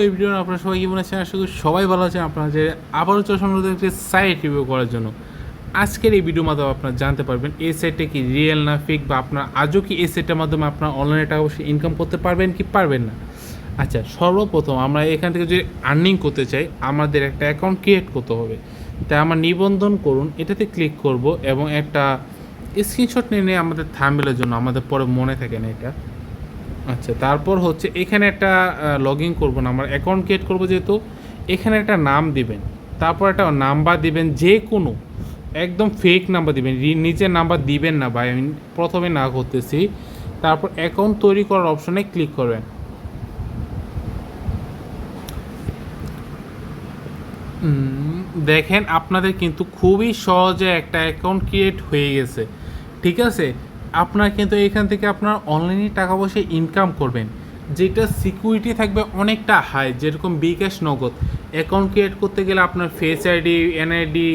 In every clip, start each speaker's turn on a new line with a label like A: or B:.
A: এই ভিডিও আপনারা সবাই কেমন আছেন? আশা করি সবাই ভালো আছেন। আপনারা যে আবারও চলে আসলাম একটি সাইট রিভিউ করার জন্য। আজকের এই ভিডিওর মাধ্যমে আপনারা জানতে পারবেন এই সাইটটা কি রিয়েল না ফেক, বা আপনার আজও কি এই সাইটের মাধ্যমে আপনার অনলাইনে টাকা পয়সা ইনকাম করতে পারবেন কি পারবেন না। আচ্ছা, সর্বপ্রথম আমরা এখান থেকে যদি আর্নিং করতে চাই আমাদের একটা অ্যাকাউন্ট ক্রিয়েট করতে হবে। তাই আমরা নিবন্ধন করুন এটাতে ক্লিক করব এবং একটা স্ক্রিনশট নিয়ে আমাদের থাম্বনেলের জন্য, আমাদের পরে মনে থাকে না এটা। আচ্ছা, তারপর হচ্ছে এখানে একটা লগ ইন করবো না, আমার অ্যাকাউন্ট ক্রিয়েট করবো যেহেতু এখানে একটা নাম দিবেন, তারপর একটা নাম্বার দিবেন, যে কোনো একদম ফেক নাম্বার দিবেন, নিজের নাম্বার দিবেন না ভাই, আমি প্রথমে না করতেছি। তারপর অ্যাকাউন্ট তৈরি করার অপশনে ক্লিক করবেন। দেখেন আপনাদের কিন্তু খুবই সহজে একটা অ্যাকাউন্ট ক্রিয়েট হয়ে গেছে, ঠিক আছে। আপনার কিন্তু এখান থেকে আপনার অনলাইনে টাকা পয়সা ইনকাম করবেন, যেটা সিকিউরিটি থাকবে অনেকটা হাই, যেরকম বিকাশ নগদ। অ্যাকাউন্ট ক্রিয়েট করতে গেলে আপনার ফেস আইডি, এনআইডি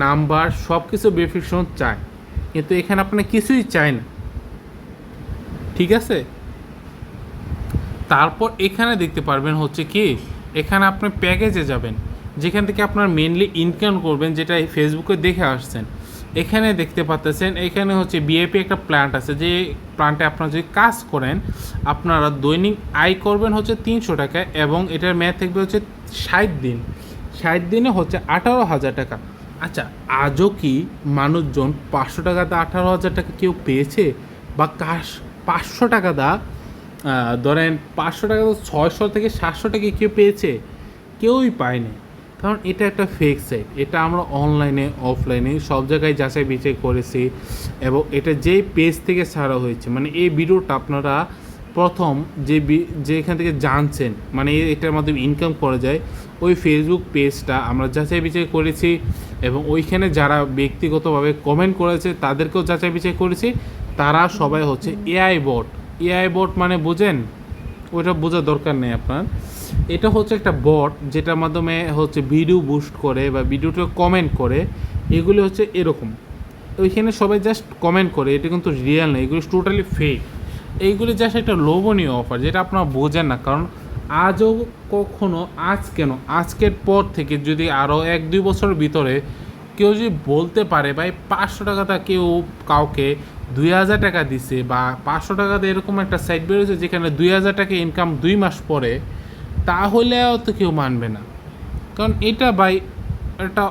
A: নাম্বার সব কিছু ভেরিফিকেশন চায়, কিন্তু এখানে আপনার কিছুই চায় না, ঠিক আছে। তারপর এখানে দেখতে পারবেন হচ্ছে কি, এখানে আপনি প্যাকেজে যাবেন, যেখান থেকে আপনার মেনলি ইনকাম করবেন, যেটা ফেসবুকে দেখে আসছেন। এখানে দেখতে পাচ্ছেন এখানে হচ্ছে বিএপি একটা প্ল্যান্ট আছে, যে প্ল্যান্টে আপনারা যদি কাজ করেন আপনারা দৈনিক আয় করবেন হচ্ছে 300 টাকা, এবং এটার মেয়াদ থাকবে হচ্ছে 60 দিন। 60 দিনে হচ্ছে 18,000 টাকা। আচ্ছা, আজও কি মানুষজন 500 টাকাতে 18,000 টাকা কেউ পেয়েছে? বা 500 টাকা দা ধরেন 500 টাকা তো 600 থেকে 700 টাকা কেউ পেয়েছে? কেউই পায়নি, কারণ এটা একটা ফেক সাইট। এটা আমরা অনলাইনে অফলাইনে সব জায়গায় যাচাই বাছাই করেছি, এবং এটা যেই পেজ থেকে ছাড়া হয়েছে, মানে এই ভিডিওটা আপনারা প্রথম যেখান থেকে জানছেন, মানে এটার মাধ্যমে ইনকাম করা যায়, ওই ফেসবুক পেজটা আমরা যাচাই বাছাই করেছি, এবং ওইখানে যারা ব্যক্তিগতভাবে কমেন্ট করেছে তাদেরকেও যাচাই বাছাই করেছি। তারা সবাই হচ্ছে এআই বট। এআই বট মানে বোঝেন? ওইটা বোঝার দরকার নেই আপনার। এটা হচ্ছে একটা বট, যেটার মাধ্যমে হচ্ছে ভিডিও বুস্ট করে বা ভিডিওটা কমেন্ট করে। এগুলি হচ্ছে এরকম, ওইখানে সবাই জাস্ট কমেন্ট করে, এটা কিন্তু রিয়েল না, এগুলি টোটালি ফেক। এইগুলি জাস্ট একটা লোভনীয় অফার, যেটা আপনারা বোঝেন না। কারণ আজও কখনো, আজ কেন, আজকের পর থেকে যদি আরও 1-2 বছরের ভিতরে কেউ যদি বলতে পারে ভাই 500 টাকাটা কেউ কাউকে 2,000 টাকা দিছে, বা 500 টাকাতে এরকম একটা সাইট বেরোচ্ছে যেখানে 2,000 টাকা ইনকাম 2 মাস পরে, তাহলেও তো কেউ মানবে না। কারণ এটা ভাই একটা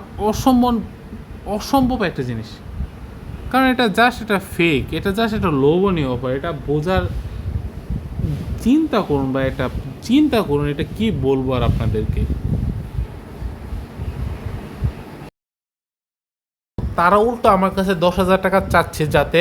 A: অসম্ভব একটা জিনিস। কারণ এটা জাস্ট এটা ফেক, এটা জাস্ট একটা লোভনীয় অফার। এটা বোঝার চিন্তা করুন, বা এটা চিন্তা করুন, এটা কি বলবো আর আপনাদেরকে। তারা উল্টো আমার কাছে 10,000 টাকা চাচ্ছে, যাতে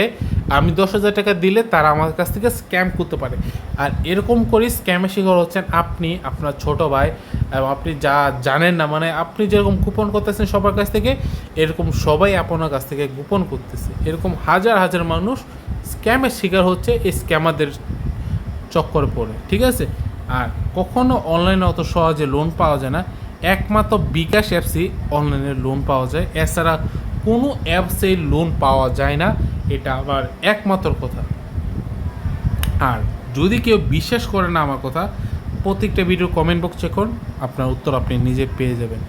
A: আমি 10,000 টাকা দিলে তারা আমার কাছ থেকে স্ক্যাম করতে পারে। আর এরকম করে স্ক্যামের শিকার হচ্ছেন আপনি, আপনার ছোট ভাই, এবং আপনি যা জানেন না, মানে আপনি যেরকম গোপন করতেছেন সবার কাছ থেকে, এরকম সবাই আপনার কাছ থেকে গোপন করতেছে। এরকম হাজার হাজার মানুষ স্ক্যামের শিকার হচ্ছে এই স্ক্যামারদের চক্করে পড়ে, ঠিক আছে। আর কখনো অনলাইনে অত সহজে লোন পাওয়া যায় না, একমাত্র বিকাশ অ্যাপসই অনলাইনে লোন পাওয়া যায়, এছাড়া কোনো অ্যাপসে লোন পাওয়া যায় না, এটা আমার একমাত্র কথা। আর যদি কেউ বিশ্বাস করে না আমার কথা, প্রত্যেকটা ভিডিও কমেন্ট বক্স চেক করুন, আপনার উত্তর আপনি নিজে পেয়ে যাবেন।